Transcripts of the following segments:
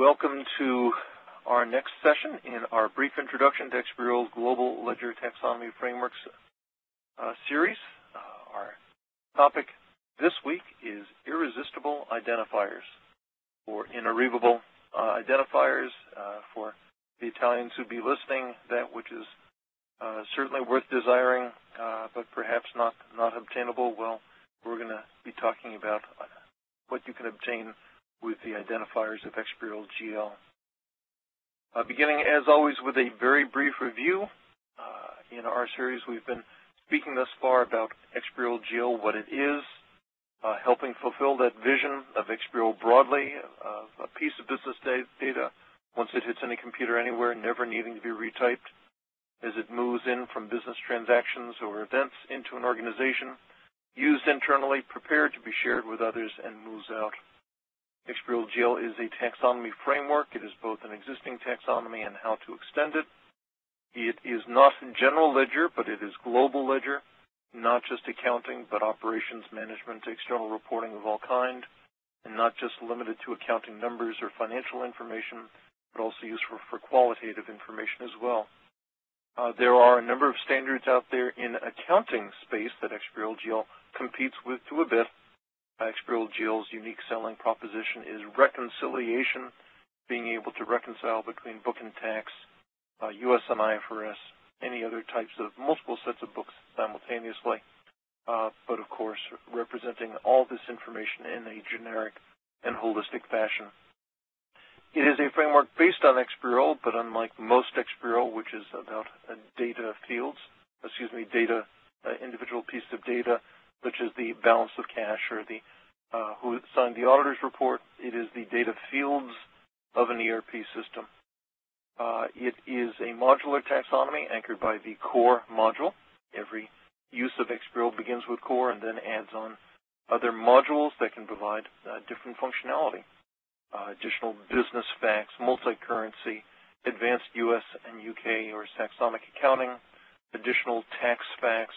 welcome to our next session in our brief introduction to XBRL's Global Ledger Taxonomy Frameworks series. Our topic this week is Irresistible Identifiers, or Irresistible Identifiers. For the Italians who'd be listening, that which is certainly worth desiring, but perhaps not obtainable. Well, we're going to be talking about what you can obtain with the identifiers of XBRL GL. Beginning, as always, with a very brief review. In our series, we've been speaking thus far about XBRL GL, what it is, helping fulfill that vision of XBRL broadly, of a piece of business data, once it hits any computer anywhere, never needing to be retyped, as it moves in from business transactions or events into an organization, used internally, prepared to be shared with others, and moves out. XBRL GL is a taxonomy framework. It is both an existing taxonomy and how to extend it. It is not general ledger, but it is global ledger, not just accounting, but operations management, external reporting of all kind, and not just limited to accounting numbers or financial information, but also used for qualitative information as well. There are a number of standards out there in accounting space that XBRL GL competes with to a bit. XBRL GL's unique selling proposition is reconciliation, being able to reconcile between book and tax, US and IFRS, any other types of multiple sets of books simultaneously, but of course representing all this information in a generic and holistic fashion. It is a framework based on XBRL, but unlike most XBRL, which is about data fields, individual pieces of data, such as the balance of cash or the who signed the auditor's report, it is the data fields of an ERP system. It is a modular taxonomy anchored by the core module. Every use of XBRL begins with core and then adds on other modules that can provide different functionality. Additional business facts, multi-currency, advanced US and UK or taxonomic accounting, additional tax facts,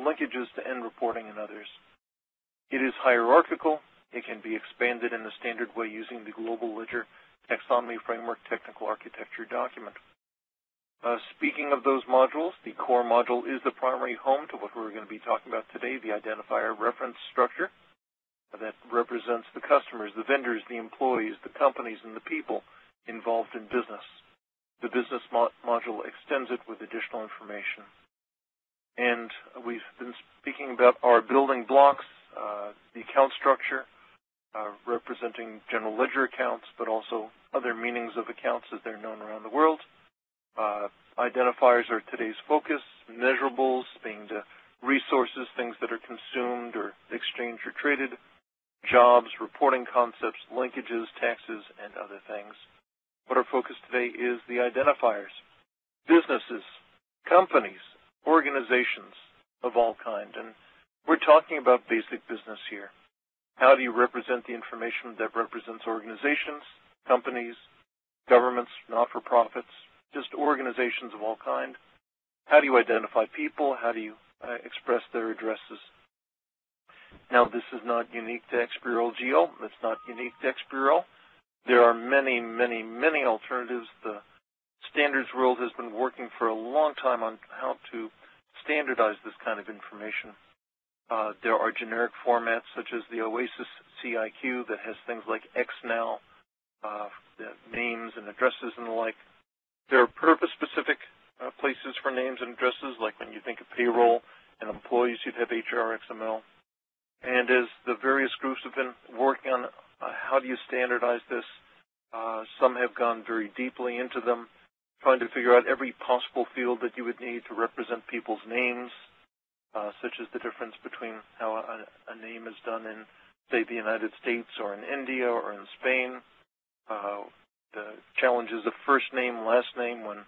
linkages to end reporting, and others. It is hierarchical. It can be expanded in a standard way using the Global Ledger Taxonomy Framework Technical Architecture document. Speaking of those modules, the core module is the primary home to what we're going to be talking about today, the identifier reference structure that represents the customers, the vendors, the employees, the companies, and the people involved in business. The business module extends it with additional information. And we've been speaking about our building blocks, the account structure, representing general ledger accounts, but also other meanings of accounts as they're known around the world. Identifiers are today's focus, measurables being the resources, things that are consumed or exchanged or traded, jobs, reporting concepts, linkages, taxes, and other things. But our focus today is the identifiers. Businesses, companies, organizations of all kind. And we're talking about basic business here. How do you represent the information that represents organizations, companies, governments, not-for-profits, just organizations of all kind? How do you identify people? How do you express their addresses? Now, this is not unique to XBRL GL. It's not unique to XBRL. There are many, many, many alternatives. The standards world has been working for a long time on how to standardize this kind of information. There are generic formats such as the OASIS CIQ that has things like XNow, the names and addresses and the like. There are purpose-specific places for names and addresses, like when you think of payroll and employees, you'd have HRXML. And as the various groups have been working on how do you standardize this, some have gone very deeply into them, trying to figure out every possible field that you would need to represent people's names, such as the difference between how a name is done in, say, the United States or in India or in Spain. The challenges of first name, last name, when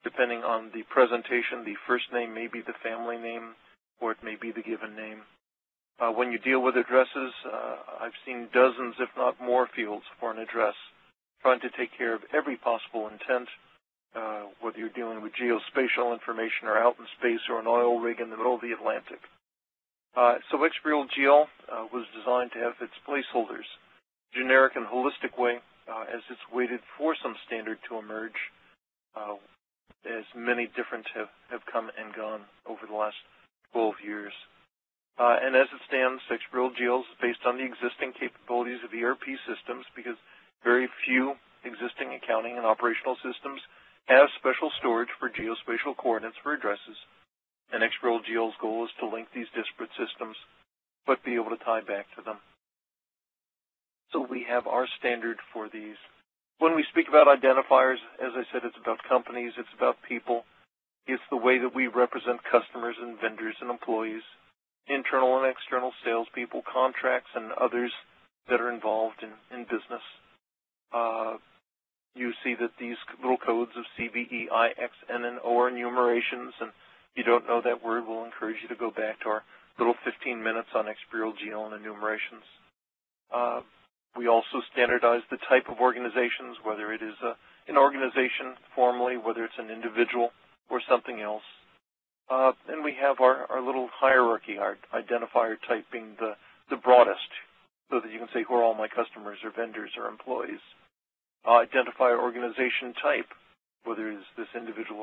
depending on the presentation, the first name may be the family name or it may be the given name. When you deal with addresses, I've seen dozens, if not more, fields for an address, trying to take care of every possible intent, whether you're dealing with geospatial information or out in space or an oil rig in the middle of the Atlantic. So XBRL GL was designed to have its placeholders, generic and holistic way, as it's waited for some standard to emerge, as many different have come and gone over the last 12 years. And as it stands, XBRL GL is based on the existing capabilities of ERP systems, because very few existing accounting and operational systems have special storage for geospatial coordinates for addresses. And XBRL GL's goal is to link these disparate systems, but be able to tie back to them. So we have our standard for these. When we speak about identifiers, as I said, it's about companies, it's about people. It's the way that we represent customers and vendors and employees, internal and external salespeople, contracts, and others that are involved in business. You see that these little codes of C, B, E, I, X, N, and O are enumerations, and if you don't know that word, we'll encourage you to go back to our little 15 minutes on XBRL GL and enumerations. We also standardize the type of organizations, whether it is an organization formally, whether it's an individual or something else. And we have our little hierarchy, our identifier type being the broadest, so that you can say who are all my customers or vendors or employees. Identifier organization type, whether it is this individual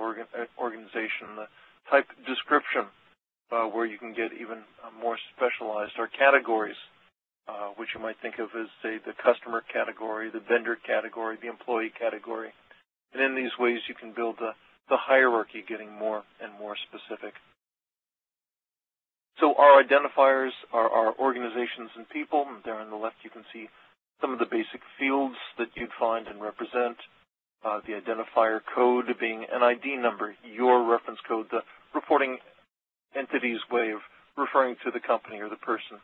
organization, the type description, where you can get even more specialized, our categories, which you might think of as, say, the customer category, the vendor category, the employee category. And in these ways, you can build the hierarchy, getting more and more specific. So our identifiers are our organizations and people. And there on the left, you can see some of the basic fields that you'd find and represent. The identifier code being an ID number, your reference code, the reporting entity's way of referring to the company or the person.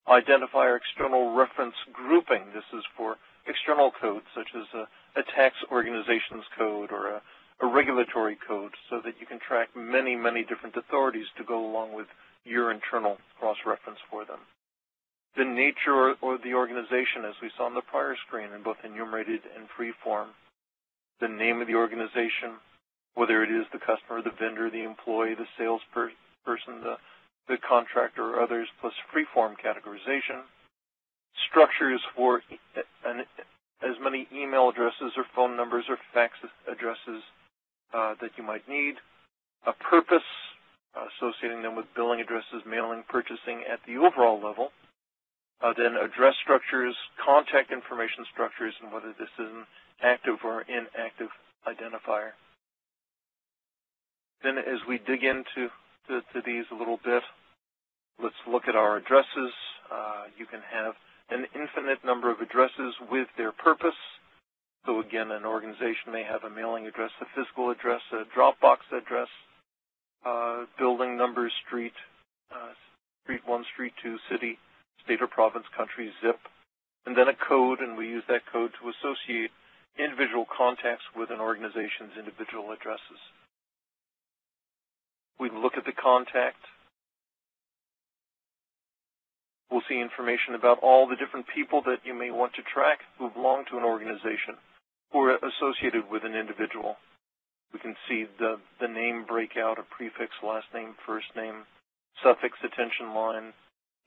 Identifier external reference grouping. This is for external codes, such as a tax organization's code or a regulatory code, so that you can track many, many different authorities to go along with your internal cross-reference for them. The nature or the organization, as we saw on the prior screen, in both enumerated and free form. The name of the organization, whether it is the customer, the vendor, the employee, the salesperson, the contractor, or others, plus free-form categorization. Structures for as many email addresses or phone numbers or fax addresses that you might need. A purpose, associating them with billing addresses, mailing, purchasing at the overall level. Then address structures, contact information structures, and whether this is an active or inactive identifier. Then as we dig into these a little bit, let's look at our addresses. You can have an infinite number of addresses with their purpose. So again, an organization may have a mailing address, a physical address, a Dropbox address, building numbers, street 1, street 2, city, state or province, country, zip, and then a code, and we use that code to associate individual contacts with an organization's individual addresses. We look at the contact. We'll see information about all the different people that you may want to track who belong to an organization or associated with an individual. We can see the name breakout, a prefix, last name, first name, suffix, attention line,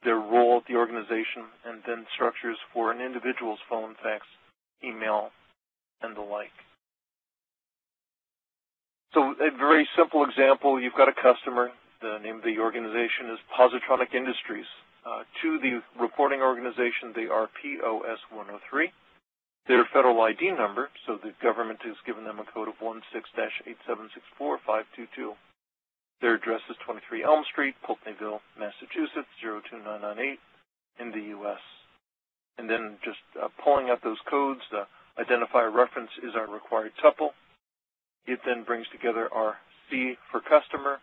their role at the organization, and then structures for an individual's phone, fax, email, and the like. So a very simple example, you've got a customer. The name of the organization is Positronic Industries. To the reporting organization, they are POS 103. Their federal ID number, so the government has given them a code of 16-8764522. Their address is 23 Elm Street, Pulteneyville, Massachusetts, 02998 in the U.S. And then just pulling out those codes, the identifier reference is our required tuple. It then brings together our C for customer,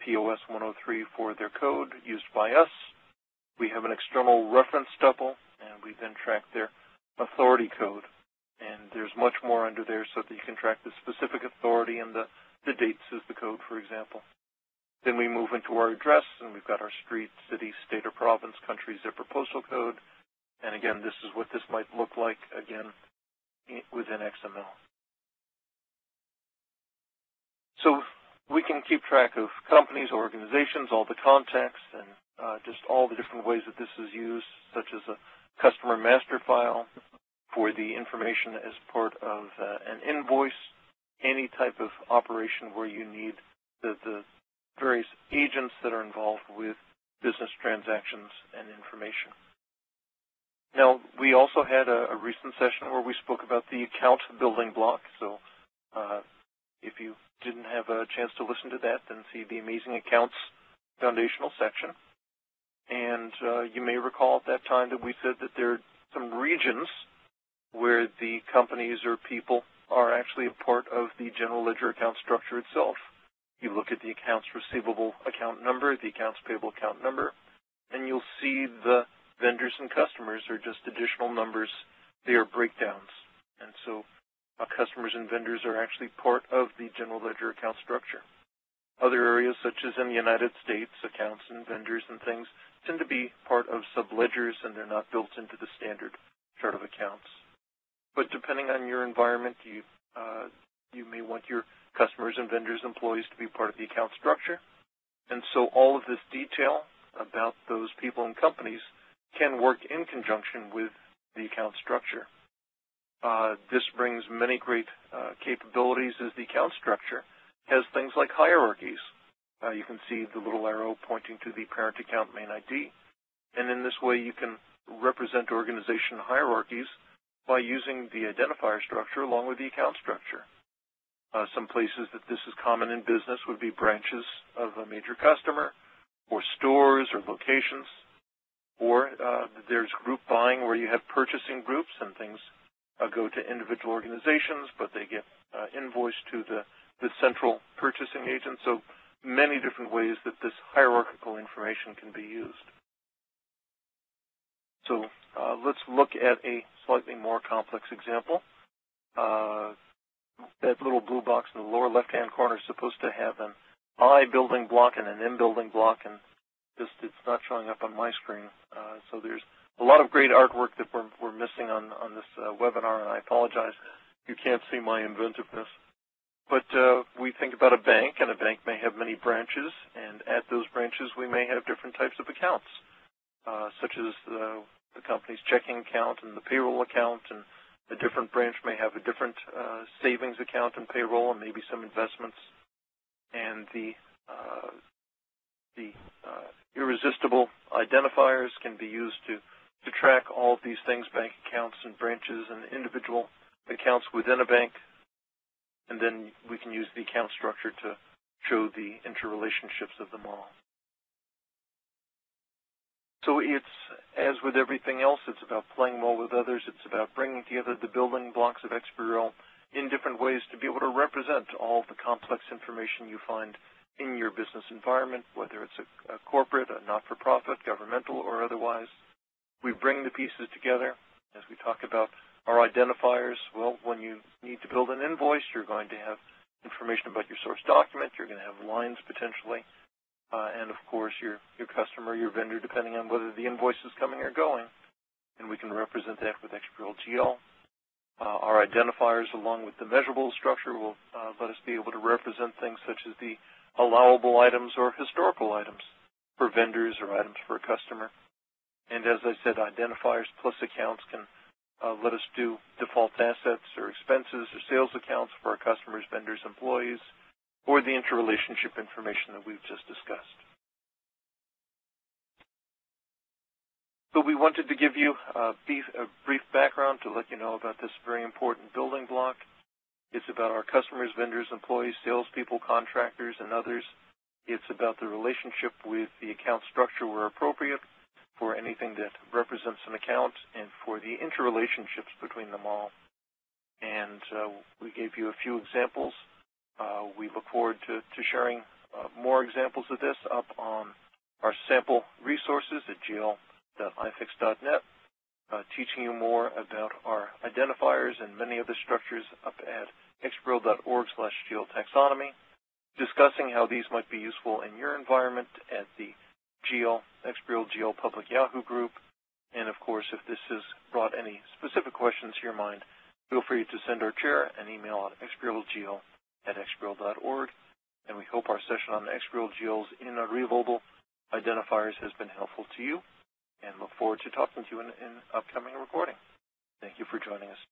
POS 103 for their code used by us. We have an external reference tuple, and we then track their authority code. And there's much more under there so that you can track the specific authority, and the dates is the code, for example. Then we move into our address, and we've got our street, city, state or province, country, zip or postal code. And again, this is what this might look like, again, within XML. So we can keep track of companies, organizations, all the contacts, and just all the different ways that this is used, such as a customer master file, for the information as part of an invoice, any type of operation where you need the various agents that are involved with business transactions and information. Now, we also had a recent session where we spoke about the account building block. So if you didn't have a chance to listen to that, then see the Amazing Accounts foundational section. And you may recall at that time that we said that there are some regions where the companies or people are actually a part of the general ledger account structure itself. You look at the accounts receivable account number, the accounts payable account number, and you'll see the vendors and customers are just additional numbers. They are breakdowns. And so customers and vendors are actually part of the general ledger account structure. Other areas, such as in the United States, accounts and vendors and things tend to be part of subledgers, and they're not built into the standard chart of accounts. But depending on your environment, you may want your customers and vendors, employees to be part of the account structure. And so all of this detail about those people and companies can work in conjunction with the account structure. This brings many great capabilities as the account structure has things like hierarchies. You can see the little arrow pointing to the parent account main ID. And in this way, you can represent organization hierarchies by using the identifier structure along with the account structure. Some places that this is common in business would be branches of a major customer, or stores or locations, or there's group buying where you have purchasing groups and things go to individual organizations, but they get invoiced to the central purchasing agent. So many different ways that this hierarchical information can be used. So let's look at a slightly more complex example. That little blue box in the lower left-hand corner is supposed to have an I building block and an M building block, and it's not showing up on my screen. So there's a lot of great artwork that we're missing on this webinar, and I apologize you can't see my inventiveness. But we think about a bank, and a bank may have many branches, and at those branches we may have different types of accounts, such as the company's checking account and the payroll account, and a different branch may have a different savings account and payroll and maybe some investments. And the irresistible identifiers can be used to track all of these things, bank accounts and branches and individual accounts within a bank. And then we can use the account structure to show the interrelationships of them all. So it's, as with everything else, it's about playing well with others. It's about bringing together the building blocks of XBRL in different ways to be able to represent all the complex information you find in your business environment, whether it's a corporate, a not-for-profit, governmental, or otherwise. We bring the pieces together as we talk about our identifiers. Well, when you need to build an invoice, you're going to have information about your source document. You're going to have lines potentially. And, of course, your customer, your vendor, depending on whether the invoice is coming or going. And we can represent that with XBRL GL. Our identifiers, along with the measurable structure, will let us be able to represent things such as the allowable items or historical items for vendors or items for a customer. And as I said, identifiers plus accounts can let us do default assets or expenses or sales accounts for our customers, vendors, employees, or the interrelationship information that we've just discussed. So we wanted to give you a brief background to let you know about this very important building block. It's about our customers, vendors, employees, salespeople, contractors, and others. It's about the relationship with the account structure where appropriate, for anything that represents an account, and for the interrelationships between them all. And we gave you a few examples. We look forward to sharing more examples of this up on our sample resources at gl.ifix.net, teaching you more about our identifiers and many other structures up at xbrl.org/GL taxonomy, discussing how these might be useful in your environment at the XBRL GL Public Yahoo group. And, of course, if this has brought any specific questions to your mind, feel free to send our chair an email at xbrlgl@xbrl.org. And we hope our session on XBRL GL's in-reloadable identifiers has been helpful to you, and look forward to talking to you in upcoming recording. Thank you for joining us.